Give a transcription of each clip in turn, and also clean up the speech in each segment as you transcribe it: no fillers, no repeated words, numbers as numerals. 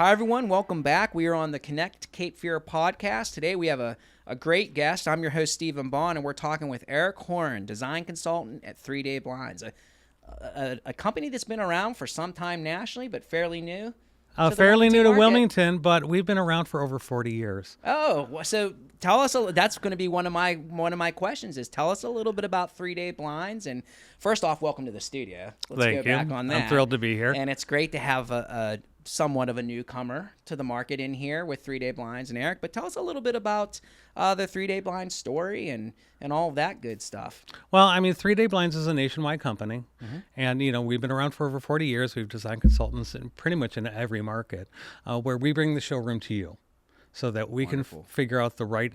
Hi, everyone. Welcome back. We are on the Connect Cape Fear podcast. Today, we have a great guest. I'm your host, Stephen Bond, and we're talking with Eric Horan, design consultant at 3 Day Blinds, a company that's been around for some time nationally, but fairly new. Fairly new to Wilmington, but we've been around for over 40 years. Oh, so tell us. That's going to be one of my questions. Is tell us a little bit about 3 Day Blinds. And first off, welcome to the studio. Let's Thank go you. back on that. I'm thrilled to be here. And it's great to have a somewhat of a newcomer to the market in here with 3 Day Blinds and Eric. But tell us a little bit about the 3 Day Blinds story and all of that good stuff. Well, I mean, 3 Day Blinds is a nationwide company, and we've been around for over 40 years. We've designed consultants in pretty much in every market, where we bring the showroom to you, so that we can figure out the right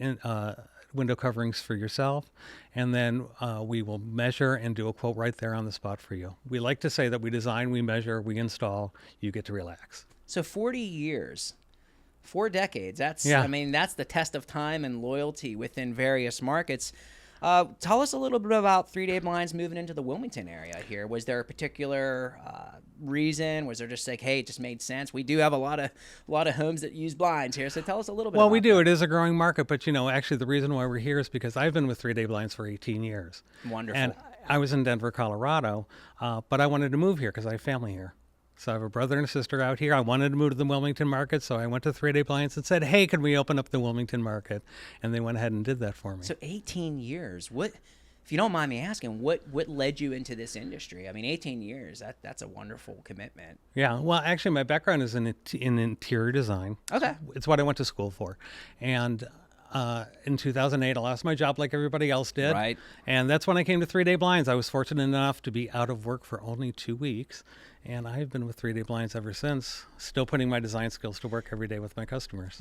window coverings for yourself, and then we will measure and do a quote right there on the spot for you. We like to say that we design, we measure, we install. You get to relax. So 40 years. 4 decades. That's the test of time and loyalty within various markets. Tell us a little bit about 3 Day Blinds moving into the Wilmington area here. Was there a particular reason? Was there just like, hey, it just made sense? We do have a lot of homes that use blinds here, so tell us a little bit. Well, about we do. that. It is a growing market, but actually the reason why we're here is because I've been with 3 Day Blinds for 18 years. Wonderful. And I was in Denver, Colorado, but I wanted to move here because I have family here. So I have a brother and a sister out here. I wanted to move to the Wilmington market, so I went to 3 Day Blinds and said, hey, can we open up the Wilmington market? And they went ahead and did that for me. So 18 years. What, if you don't mind me asking, what led you into this industry? I mean, 18 years, that's a wonderful commitment. Yeah, well, actually, my background is in interior design. Okay. It's what I went to school for. And in 2008, I lost my job like everybody else did. Right. And that's when I came to 3 Day Blinds. I was fortunate enough to be out of work for only 2 weeks. And I've been with 3 Day Blinds ever since, still putting my design skills to work every day with my customers.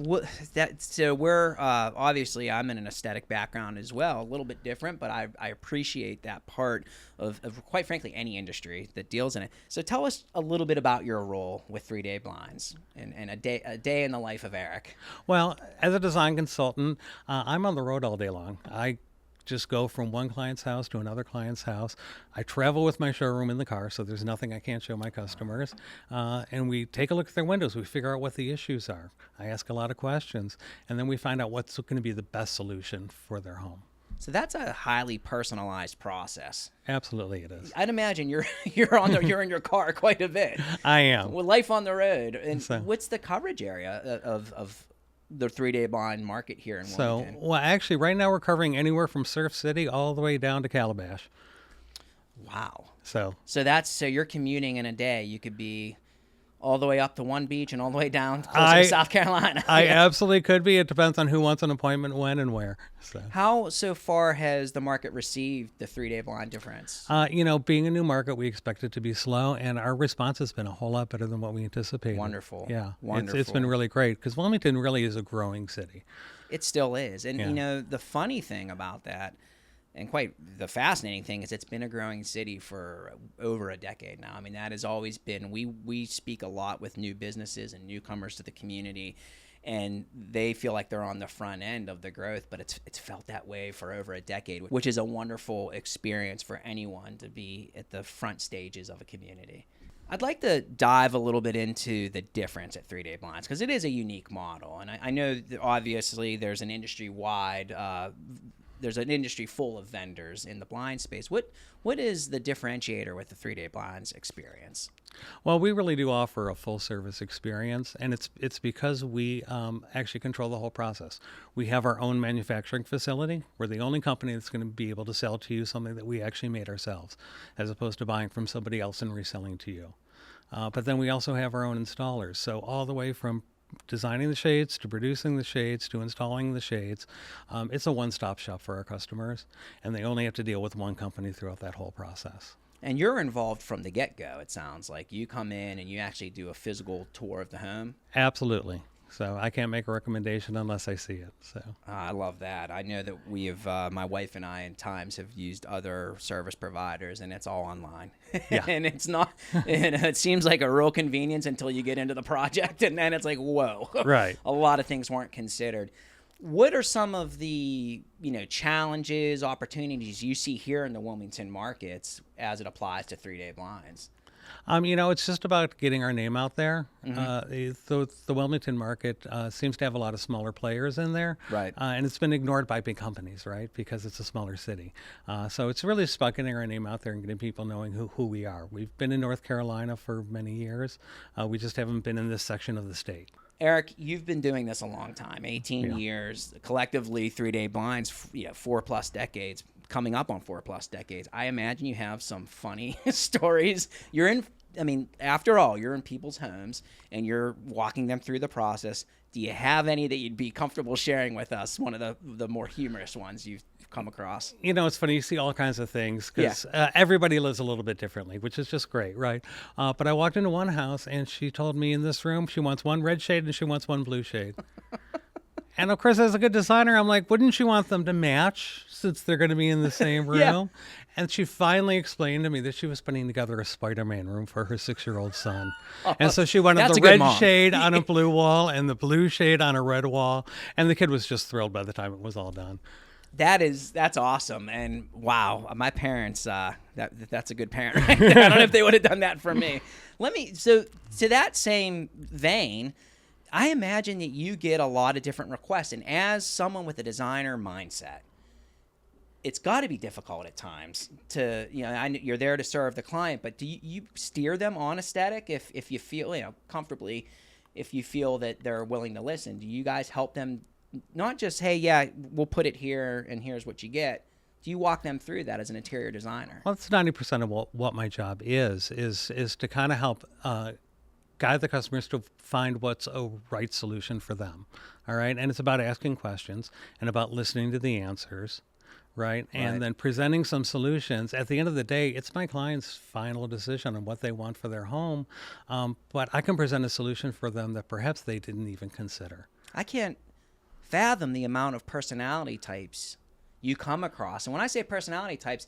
So we're obviously, I'm in an aesthetic background as well, a little bit different, but I appreciate that part of quite frankly any industry that deals in it. So tell us a little bit about your role with 3 Day Blinds and a day in the life of Eric. Well, as a design consultant, I'm on the road all day long. I just go from one client's house to another client's house. I travel with my showroom in the car, so there's nothing I can't show my customers. And we take a look at their windows. We figure out what the issues are. I ask a lot of questions, and then we find out what's going to be the best solution for their home. So that's a highly personalized process. Absolutely, it is. I'd imagine you're in your car quite a bit. I am. With life on the road. And So- what's the coverage area of the 3 Day Blind market here in Wilmington? So, well, actually, right now we're covering anywhere from Surf City all the way down to Calabash. Wow. So you're commuting in a day. You could be all the way up to one beach and all the way down closer to South Carolina. I absolutely could be. It depends on who wants an appointment, when, and where. So. How so far has the market received the 3 Day Blind difference? Being a new market, we expect it to be slow, and our response has been a whole lot better than what we anticipated. Wonderful. Yeah, Wonderful. It's been really great because Wilmington really is a growing city. It still is. And, Yeah. the funny thing about that, and quite the fascinating thing, is it's been a growing city for over a decade now. I mean, that has always been, we speak a lot with new businesses and newcomers to the community, and they feel like they're on the front end of the growth, but it's felt that way for over a decade, which is a wonderful experience for anyone to be at the front stages of a community. I'd like to dive a little bit into the difference at 3 Day Blinds because it is a unique model, and I know that obviously there's an industry-wide there's an industry full of vendors in the blind space. What is the differentiator with the 3 Day Blinds experience? Well, we really do offer a full service experience, and it's because we actually control the whole process. We have our own manufacturing facility. We're the only company that's going to be able to sell to you something that we actually made ourselves, as opposed to buying from somebody else and reselling to you. But then we also have our own installers. So all the way from designing the shades to producing the shades to installing the shades, it's a one-stop shop for our customers, and they only have to deal with one company throughout that whole process. And you're involved from the get-go, it sounds like. You come in and you actually do a physical tour of the home. Absolutely. So I can't make a recommendation unless I see it. So I love that. I know that we have, my wife and I, at times have used other service providers, and it's all online. Yeah. And it's not. And it seems like a real convenience until you get into the project, and then it's like, whoa. Right. A lot of things weren't considered. What are some of the challenges, opportunities you see here in the Wilmington markets as it applies to 3 Day Blinds? It's just about getting our name out there. Mm-hmm. The Wilmington market seems to have a lot of smaller players in there, Right. and it's been ignored by big companies, right? Because it's a smaller city. So it's really just about getting our name out there and getting people knowing who we are. We've been in North Carolina for many years. We just haven't been in this section of the state. Eric, you've been doing this a long time, 18 years, collectively 3-day blinds, 4+ decades, coming up on 4+ decades. I imagine you have some funny stories. After all, you're in people's homes and you're walking them through the process. Do you have any that you'd be comfortable sharing with us? One of the more humorous ones you've come across. It's funny. You see all kinds of things because everybody lives a little bit differently, which is just great, right? But I walked into one house and she told me in this room she wants one red shade and she wants one blue shade. And of course, as a good designer, I'm like, wouldn't you want them to match since they're going to be in the same room? Yeah. And she finally explained to me that she was putting together a Spider-Man room for her 6-year-old son. And so she wanted the red shade on a blue wall and the blue shade on a red wall. And the kid was just thrilled by the time it was all done. That's awesome. And wow, my parents, that's a good parent. Right? I don't know if they would have done that for me. So to that same vein, I imagine that you get a lot of different requests. And as someone with a designer mindset, it's got to be difficult at times to, you're there to serve the client, but do you steer them on aesthetic if you feel, comfortably, if you feel that they're willing to listen? Do you guys help them not just, hey, yeah, we'll put it here and here's what you get? Do you walk them through that as an interior designer? Well, it's 90% of what my job is to kind of help guide the customers to find what's a right solution for them. All right. And it's about asking questions and about listening to the answers. Right. And then presenting some solutions. At the end of the day, it's my client's final decision on what they want for their home. But I can present a solution for them that perhaps they didn't even consider. I can't fathom the amount of personality types you come across. And when I say personality types,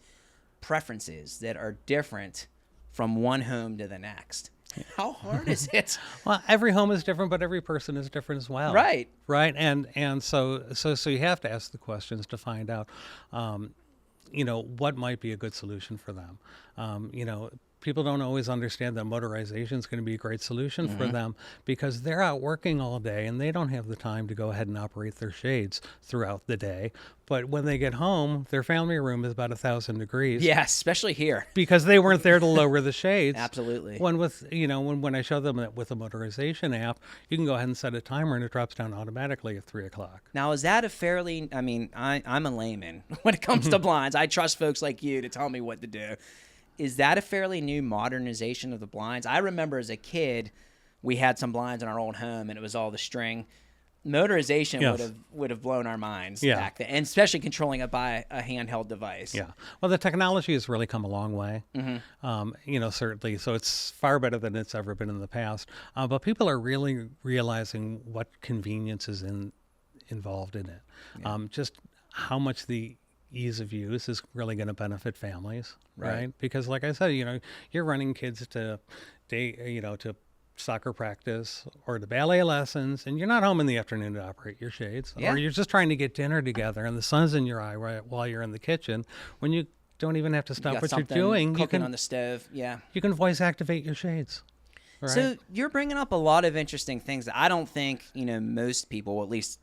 preferences that are different from one home to the next. How hard is it? Well, every home is different, but every person is different as well. Right. Right. And so you have to ask the questions to find out, what might be a good solution for them. People don't always understand that motorization is going to be a great solution for them because they're out working all day and they don't have the time to go ahead and operate their shades throughout the day. But when they get home, their family room is about 1,000 degrees. Yeah, especially here. Because they weren't there to lower the shades. Absolutely. When I show them that with a motorization app, you can go ahead and set a timer and it drops down automatically at 3:00. Now, is that a fairly, I'm a layman when it comes to blinds. I trust folks like you to tell me what to do. Is that a fairly new modernization of the blinds? I remember as a kid, we had some blinds in our old home, and it was all the string. Motorization would have blown our minds back then, and especially controlling it by a handheld device. Yeah. Well, the technology has really come a long way. Certainly. So it's far better than it's ever been in the past. But people are really realizing what convenience is involved in it. Yeah. Just how much the ease of use is really going to benefit families, right? Because like I said, you're running kids to soccer practice or to ballet lessons, and you're not home in the afternoon to operate your shades, or you're just trying to get dinner together and the sun's in your eye while you're in the kitchen when you don't even have to stop what you're doing. Cooking on the stove, you can voice activate your shades. Right? So you're bringing up a lot of interesting things that I don't think, most people, well, at least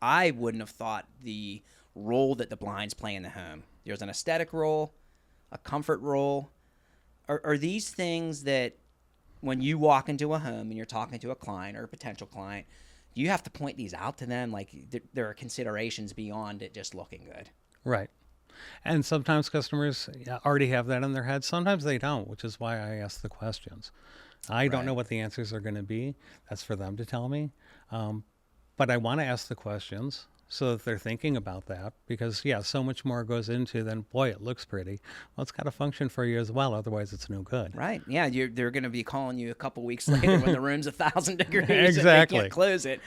I wouldn't have thought the role that the blinds play in the home. There's an aesthetic role, a comfort role. Are these things that when you walk into a home and you're talking to a client or a potential client, you have to point these out to them? Like there are considerations beyond it just looking good. Right. And sometimes customers already have that in their head. Sometimes they don't, which is why I ask the questions. I don't know what the answers are going to be. That's for them to tell me. But I want to ask the questions so that they're thinking about that because, so much more goes into than, boy, it looks pretty. Well, it's got to function for you as well. Otherwise, it's no good. Right. Yeah, they're going to be calling you a couple weeks later when the room's 1,000 degrees exactly. and they can't close it.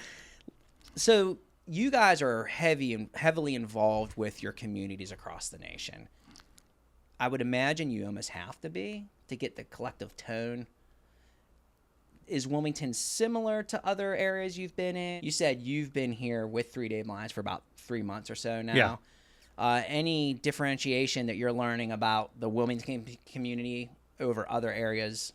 So you guys are heavily involved with your communities across the nation. I would imagine you almost have to be to get the collective tone. Is Wilmington similar to other areas you've been in? You said you've been here with 3-day blinds for about 3 months or so now. Yeah. Any differentiation that you're learning about the Wilmington community over other areas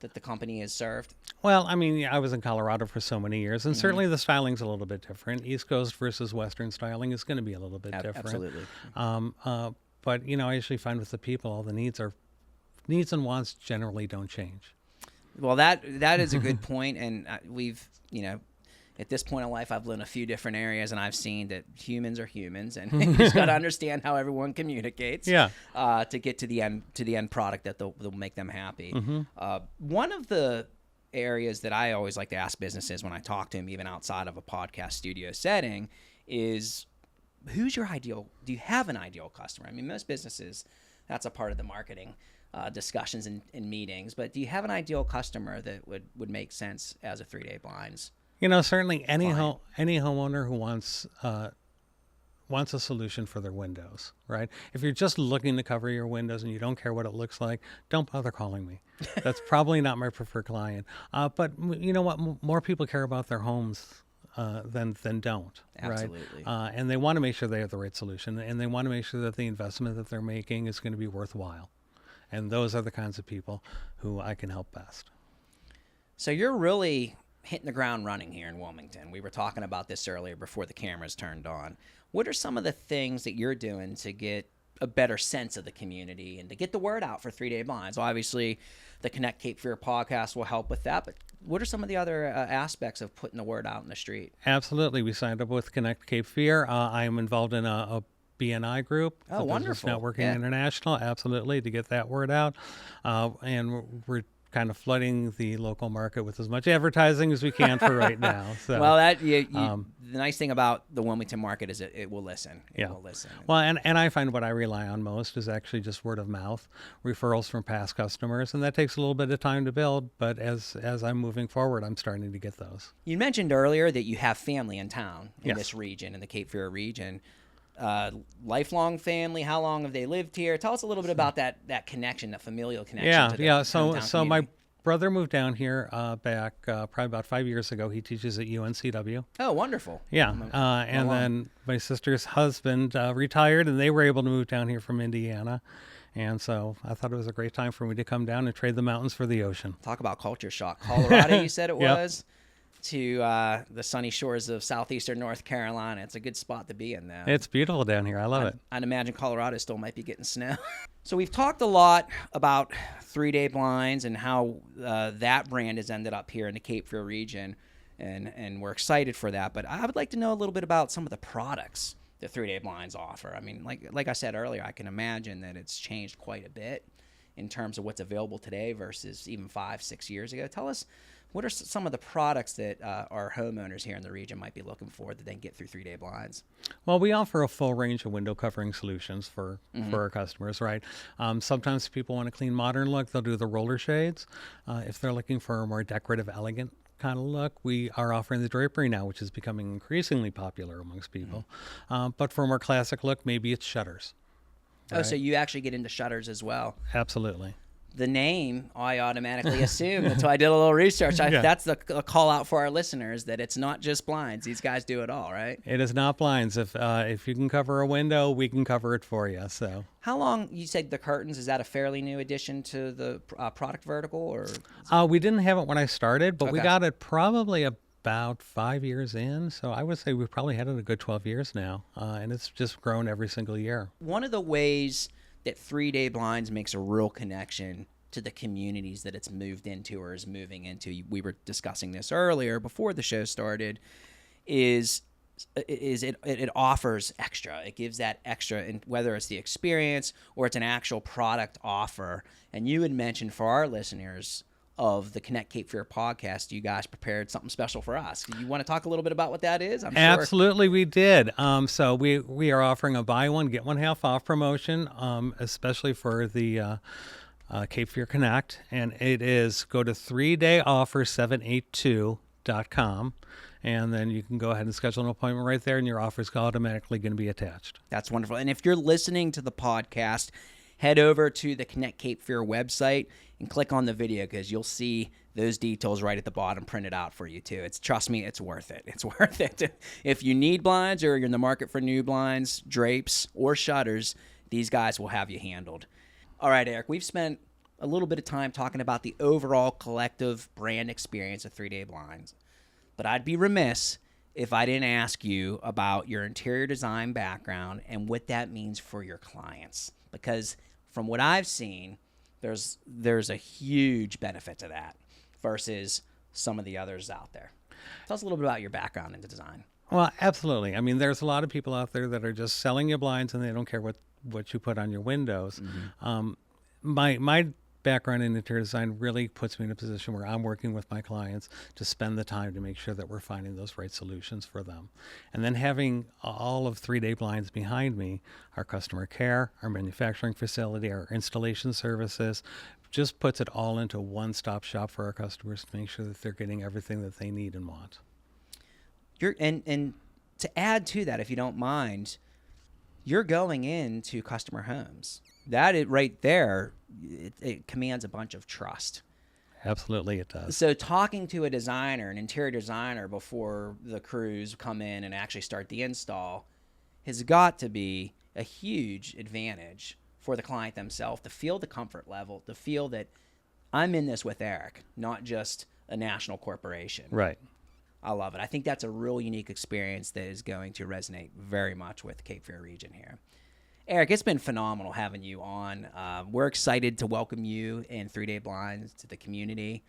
that the company has served? Well, I mean, I was in Colorado for so many years, and certainly the styling's a little bit different. East Coast versus Western styling is going to be a little bit different. Absolutely. But you know, I usually find with the people, all the needs and wants generally don't change. Well, that is a good point, and we've, at this point in life, I've lived in a few different areas, and I've seen that humans are humans, and you just got to understand how everyone communicates. Yeah. To get to the end product that will make them happy. One of the areas that I always like to ask businesses when I talk to them, even outside of a podcast studio setting, is who's your ideal? Do you have an ideal customer? I mean, most businesses, that's a part of the marketing discussions and meetings. But do you have an ideal customer that would make sense as a 3-day blinds? Certainly any homeowner who wants a solution for their windows, right? If you're just looking to cover your windows and you don't care what it looks like, don't bother calling me. That's probably not my preferred client. But you know what? More people care about their homes than don't, Absolutely. right? And they want to make sure they have the right solution, and they want to make sure that the investment that they're making is going to be worthwhile. And those are the kinds of people who I can help best. So you're really hitting the ground running here in Wilmington. We were talking about this earlier before the cameras turned on. What are some of the things that you're doing to get a better sense of the community and to get the word out for 3-day blinds? Obviously, the Connect Cape Fear podcast will help with that, but what are some of the other aspects of putting the word out in the street? Absolutely. We signed up with Connect Cape Fear. I am involved in a BNI group. Oh, wonderful. Networking International, absolutely, to get that word out. And we're kind of flooding the local market with as much advertising as we can for right now. So, well, the nice thing about the Wilmington market is it will listen. It will listen. Well, and I find what I rely on most is actually just word of mouth, referrals from past customers, and that takes a little bit of time to build, but as I'm moving forward, I'm starting to get those. You mentioned earlier that you have family in town in Yes. this region, in the Cape Fear region. Lifelong family, how long have they lived here? Tell us a little bit about that connection, that familial connection. To the So hometown my community. brother moved down here back probably about 5 years ago. He teaches at UNCW. Oh, wonderful. And then my sister's husband retired, and they were able to move down here from Indiana. And so I thought it was a great time for me to come down and trade the mountains for the ocean. Talk about culture shock. Colorado, you said it Yep. was, to the sunny shores of southeastern North Carolina. It's a good spot to be in, though. It's beautiful down here. I love it. I'd imagine Colorado still might be getting snow. So we've talked a lot about 3-day blinds and how that brand has ended up here in the Cape Fear region, and we're excited for that. But I would like to know a little bit about some of the products that 3-day blinds offer. I mean, like I said earlier, I can imagine that it's changed quite a bit in terms of what's available today versus even 5-6 years ago. Tell us, what are some of the products that our homeowners here in the region might be looking for that they can get through 3-day blinds? Well, we offer a full range of window covering solutions for our customers, right? Sometimes people want a clean, modern look. They'll do the roller shades. If they're looking for a more decorative, elegant kind of look, we are offering the drapery now, which is becoming increasingly popular amongst people. But for a more classic look, maybe it's shutters. Right? Oh, so you actually get into shutters as well. Absolutely. The name, I automatically assumed until I did a little research. That's a call out for our listeners that it's not just blinds. These guys do it all, right? It is not blinds. If you can cover a window, we can cover it for you. So, how long, you said the curtains, is that a fairly new addition to the product vertical? Or we didn't have it when I started, but we Okay. got it probably about 5 years in. So I would say we've probably had it a good 12 years now, and it's just grown every single year. One of the ways that 3-day blinds makes a real connection to the communities that it's moved into or is moving into, we were discussing this earlier before the show started, is it offers extra. It gives that extra, and whether it's the experience or it's an actual product offer. And you had mentioned for our listeners of the Connect Cape Fear podcast, you guys prepared something special for us. Do you want to talk a little bit about what that is? I'm sure. Absolutely, we did. So we are offering a buy one, get one half off promotion, especially for the Cape Fear Connect. And it is go to 3dayoffer782.com. And then you can go ahead and schedule an appointment right there, and your offer is automatically going to be attached. That's wonderful. And if you're listening to the podcast, head over to the Connect Cape Fear website and click on the video, because you'll see those details right at the bottom printed out for you too. Trust me, it's worth it. It's worth it. If you need blinds or you're in the market for new blinds, drapes, or shutters, these guys will have you handled. All right, Eric, we've spent a little bit of time talking about the overall collective brand experience of 3-Day Blinds. But I'd be remiss if I didn't ask you about your interior design background and what that means for your clients. Because from what I've seen, there's a huge benefit to that versus some of the others out there. Tell us a little bit about your background into design. Well, absolutely. I mean, there's a lot of people out there that are just selling you blinds and they don't care what you put on your windows. My background in interior design really puts me in a position where I'm working with my clients to spend the time to make sure that we're finding those right solutions for them. And then having all of 3-Day Blinds behind me, our customer care, our manufacturing facility, our installation services, just puts it all into a one-stop shop for our customers to make sure that they're getting everything that they need and want. And to add to that, if you don't mind, you're going into customer homes. That is right there, it commands a bunch of trust. Absolutely, it does. So talking to a designer, an interior designer, before the crews come in and actually start the install has got to be a huge advantage for the client themselves to feel the comfort level, to feel that I'm in this with Eric, not just a national corporation. Right. I love it. I think that's a real unique experience that is going to resonate very much with the Cape Fear region here. Eric, it's been phenomenal having you on. We're excited to welcome you and 3-Day Blinds to the community.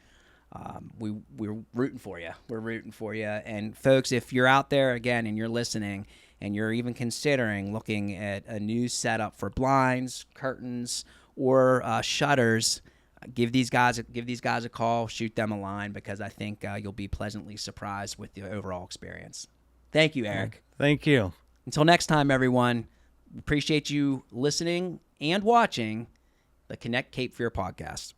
We're rooting for you. We're rooting for you. And folks, if you're out there again and you're listening and you're even considering looking at a new setup for blinds, curtains, or shutters, give these guys a call, shoot them a line, because I think you'll be pleasantly surprised with the overall experience. Thank you, Eric. Thank you. Until next time, everyone. Appreciate you listening and watching the Connect Cape Fear podcast.